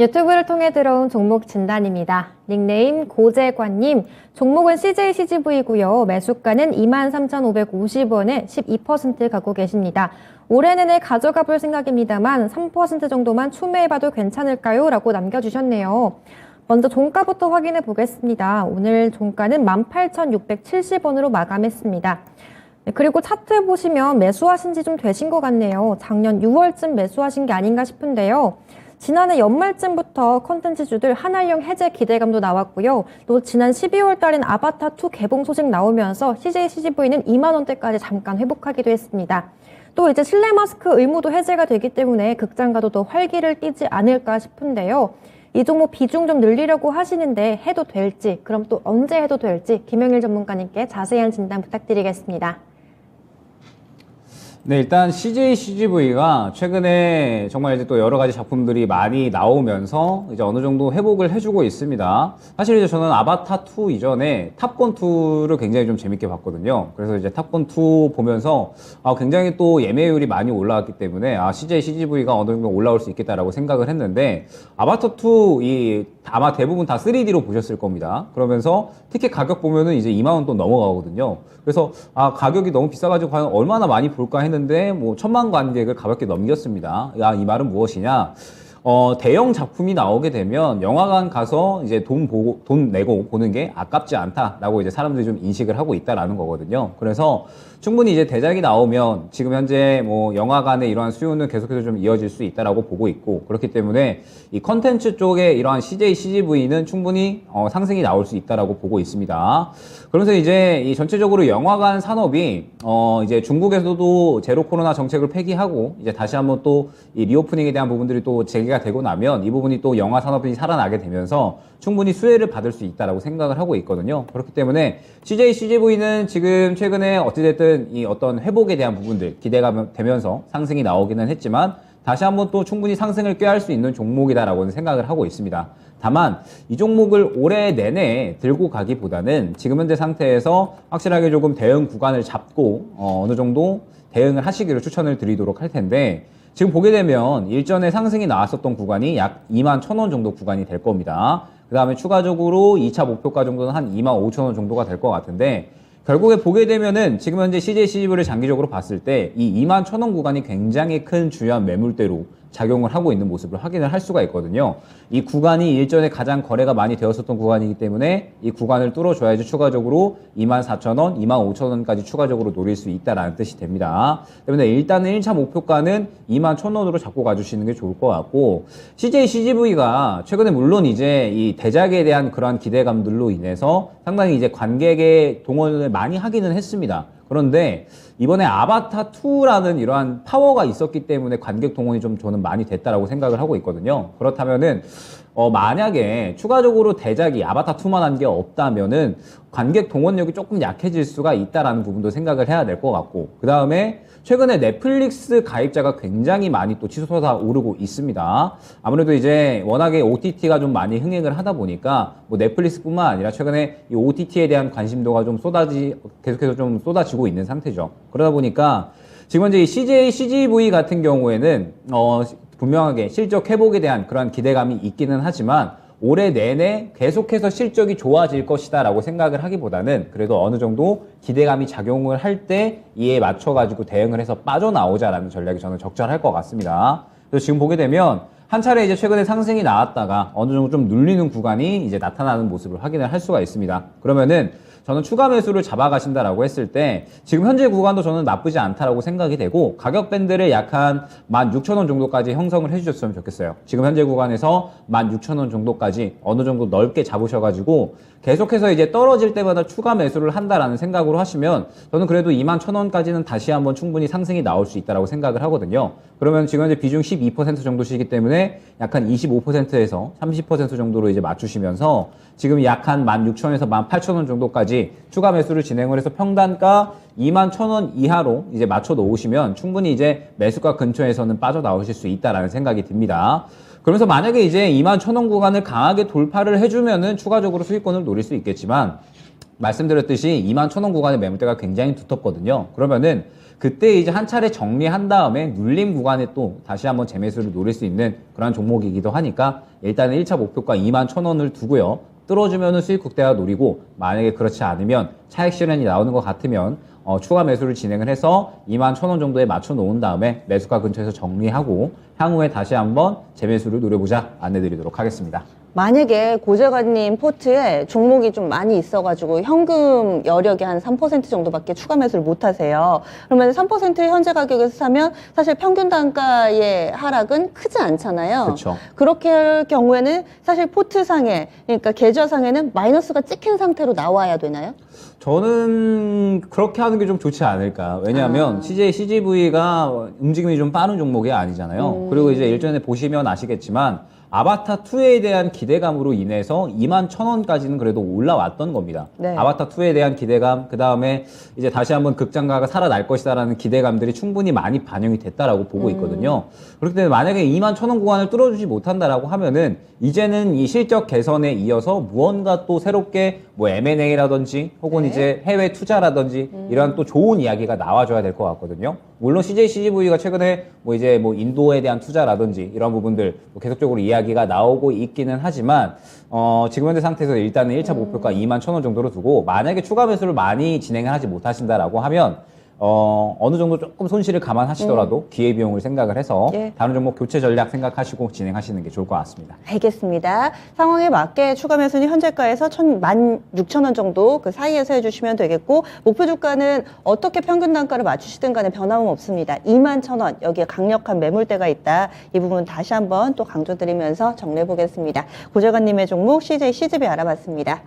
유튜브를 통해 들어온 종목 진단입니다. 닉네임 고재관님, 종목은 CJCGV고요. 매수가는 23,550원에 12% 갖고 계십니다. 올해 내내 가져가 볼 생각입니다만 3% 정도만 추매해봐도 괜찮을까요? 라고 남겨주셨네요. 먼저 종가부터 확인해 보겠습니다. 오늘 종가는 18,670원으로 마감했습니다. 그리고 차트 보시면 매수하신 지 좀 되신 것 같네요. 작년 6월쯤 매수하신 게 아닌가 싶은데요. 지난해 연말쯤부터 컨텐츠주들 한알령 해제 기대감도 나왔고요. 또 지난 12월 달엔 아바타2 개봉 소식 나오면서 CJCGV는 2만 원대까지 잠깐 회복하기도 했습니다. 또 이제 실내 마스크 의무도 해제가 되기 때문에 극장가도 더 활기를 띠지 않을까 싶은데요. 이 종목 비중 좀 늘리려고 하시는데 해도 될지, 그럼 또 언제 해도 될지 김영일 전문가님께 자세한 진단 부탁드리겠습니다. 네, 일단 CJCGV가 최근에 정말 이제 또 여러 가지 작품들이 많이 나오면서 이제 어느 정도 회복을 해주고 있습니다. 사실 이제 저는 아바타2 이전에 탑건2를 굉장히 좀 재밌게 봤거든요. 그래서 이제 탑건2 보면서 굉장히 또 예매율이 많이 올라왔기 때문에 CJCGV가 어느 정도 올라올 수 있겠다라고 생각을 했는데 아바타2 아마 대부분 다 3D로 보셨을 겁니다. 그러면서 티켓 가격 보면은 이제 2만 원 또 넘어가거든요. 그래서 가격이 너무 비싸가지고 과연 얼마나 많이 볼까 했는데 뭐 1,000만 관객을 가볍게 넘겼습니다. 이 말은 무엇이냐? 대형 작품이 나오게 되면 영화관 가서 이제 돈 내고 보는 게 아깝지 않다라고 이제 사람들이 좀 인식을 하고 있다라는 거거든요. 그래서 충분히 이제 대작이 나오면 지금 현재 뭐 영화관의 이러한 수요는 계속해서 좀 이어질 수 있다라고 보고 있고, 그렇기 때문에 이 컨텐츠 쪽에 이러한 CJ, CGV는 충분히 상승이 나올 수 있다라고 보고 있습니다. 그러면서 이제 이 전체적으로 영화관 산업이 이제 중국에서도 제로 코로나 정책을 폐기하고 이제 다시 한번 또 이 리오프닝에 대한 부분들이 또 재개가 되고 나면 이 부분이 또 영화 산업이 살아나게 되면서 충분히 수혜를 받을 수 있다라고 생각을 하고 있거든요. 그렇기 때문에 CJ, CGV는 지금 최근에 어찌됐든 이 어떤 회복에 대한 부분들 기대가 되면서 상승이 나오기는 했지만 다시 한번 또 충분히 상승을 꾀할 수 있는 종목이다라고는 생각을 하고 있습니다. 다만 이 종목을 올해 내내 들고 가기보다는 지금 현재 상태에서 확실하게 조금 대응 구간을 잡고 어느 정도 대응을 하시기를 추천을 드리도록 할 텐데, 지금 보게 되면 일전에 상승이 나왔었던 구간이 약 21,000원 정도 구간이 될 겁니다. 그 다음에 추가적으로 2차 목표가 정도는 한 25,000원 정도가 될 것 같은데, 결국에 보게 되면은 지금 현재 CJCGV를 장기적으로 봤을 때 이 21,000원 구간이 굉장히 큰 중요한 매물대로 작용을 하고 있는 모습을 확인을 할 수가 있거든요. 이 구간이 일전에 가장 거래가 많이 되었었던 구간이기 때문에 이 구간을 뚫어줘야지 추가적으로 24,000원, 25,000원까지 추가적으로 노릴 수 있다라는 뜻이 됩니다. 때문에 일단은 1차 목표가는 21,000원으로 잡고 가주시는 게 좋을 것 같고, CJ, CGV가 최근에 물론 이제 이 대작에 대한 그러한 기대감들로 인해서 상당히 이제 관객의 동원을 많이 하기는 했습니다. 그런데 이번에 아바타2라는 이러한 파워가 있었기 때문에 관객 동원이 좀 저는 많이 됐다라고 생각을 하고 있거든요. 그렇다면은 만약에 추가적으로 대작이 아바타2만 한 게 없다면은 관객 동원력이 조금 약해질 수가 있다라는 부분도 생각을 해야 될 것 같고, 그 다음에 최근에 넷플릭스 가입자가 굉장히 많이 또 치솟아 오르고 있습니다. 아무래도 이제 워낙에 OTT가 좀 많이 흥행을 하다 보니까 뭐 넷플릭스뿐만 아니라 최근에 이 OTT에 대한 관심도가 좀 계속해서 좀 쏟아지고 있는 상태죠. 그러다 보니까 지금 현재 이 CJ, CGV 같은 경우에는 분명하게 실적 회복에 대한 그런 기대감이 있기는 하지만 올해 내내 계속해서 실적이 좋아질 것이다 라고 생각을 하기보다는 그래도 어느 정도 기대감이 작용을 할 때 이에 맞춰가지고 대응을 해서 빠져나오자라는 전략이 저는 적절할 것 같습니다. 그래서 지금 보게 되면 한 차례 이제 최근에 상승이 나왔다가 어느 정도 좀 눌리는 구간이 이제 나타나는 모습을 확인을 할 수가 있습니다. 그러면은 저는 추가 매수를 잡아가신다라고 했을 때 지금 현재 구간도 저는 나쁘지 않다라고 생각이 되고, 가격 밴드를 약 한 16,000원 정도까지 형성을 해주셨으면 좋겠어요. 지금 현재 구간에서 16,000원 정도까지 어느 정도 넓게 잡으셔가지고 계속해서 이제 떨어질 때마다 추가 매수를 한다라는 생각으로 하시면 저는 그래도 21,000원까지는 다시 한번 충분히 상승이 나올 수 있다라고 생각을 하거든요. 그러면 지금 현재 비중 12% 정도시기 때문에 약 한 25%에서 30% 정도로 이제 맞추시면서 지금 약 한 16,000원에서 18,000원 정도까지 추가 매수를 진행을 해서 평단가 21,000원 이하로 이제 맞춰 놓으시면 충분히 이제 매수가 근처에서는 빠져나오실 수 있다라는 생각이 듭니다. 그러면서 만약에 이제 21,000원 구간을 강하게 돌파를 해주면은 추가적으로 수익권을 노릴 수 있겠지만, 말씀드렸듯이 21,000원 구간의 매물대가 굉장히 두텁거든요. 그러면은 그때 이제 한 차례 정리한 다음에 눌림 구간에 또 다시 한번 재매수를 노릴 수 있는 그런 종목이기도 하니까 일단은 1차 목표가 21,000원을 두고요. 뚫어주면은 수익 국대가 노리고 만약에 그렇지 않으면 차익 실현이 나오는 것 같으면 추가 매수를 진행을 해서 21,000원 정도에 맞춰 놓은 다음에 매수가 근처에서 정리하고 향후에 다시 한번 재매수를 노려보자 안내드리도록 하겠습니다. 만약에 고재관님 포트에 종목이 좀 많이 있어가지고 현금 여력이 한 3% 정도밖에 추가 매수를 못 하세요. 그러면 3% 현재 가격에서 사면 사실 평균 단가의 하락은 크지 않잖아요. 그렇죠. 그렇게 할 경우에는 사실 포트상에, 그러니까 계좌상에는 마이너스가 찍힌 상태로 나와야 되나요? 저는 그렇게 하는 게 좀 좋지 않을까. 왜냐하면 CJ, CGV가 움직임이 좀 빠른 종목이 아니잖아요. 그리고 이제 일전에 보시면 아시겠지만 아바타2에 대한 기대감으로 인해서 21,000원까지는 그래도 올라왔던 겁니다. 네. 아바타2에 대한 기대감, 그 다음에 이제 다시 한번 극장가가 살아날 것이다라는 기대감들이 충분히 많이 반영이 됐다라고 보고 있거든요. 그렇기 때문에 만약에 21,000원 구간을 뚫어주지 못한다라고 하면은 이제는 이 실적 개선에 이어서 무언가 또 새롭게 뭐 M&A라든지 혹은 네. 이제 해외 투자라든지 이런 또 좋은 이야기가 나와줘야 될 것 같거든요. 물론 CJ, CGV가 최근에 뭐 이제 뭐 인도에 대한 투자라든지 이런 부분들 뭐 계속적으로 이야기가 나오고 있기는 하지만 지금 현재 상태에서 일단은 1차 목표가 21,000원 정도로 두고 만약에 추가 매수를 많이 진행을 하지 못하신다라고 하면 어느 정도 조금 손실을 감안하시더라도 기회비용을 생각을 해서 예. 다른 종목 교체 전략 생각하시고 진행하시는 게 좋을 것 같습니다. 알겠습니다. 상황에 맞게 추가 매수는 현재가에서 16,000원 정도 그 사이에서 해주시면 되겠고, 목표 주가는 어떻게 평균 단가를 맞추시든 간에 변함은 없습니다. 21,000원, 여기에 강력한 매물대가 있다. 이 부분 다시 한번 또 강조드리면서 정리해 보겠습니다. 고재관님의 종목 CJ CGV 알아봤습니다.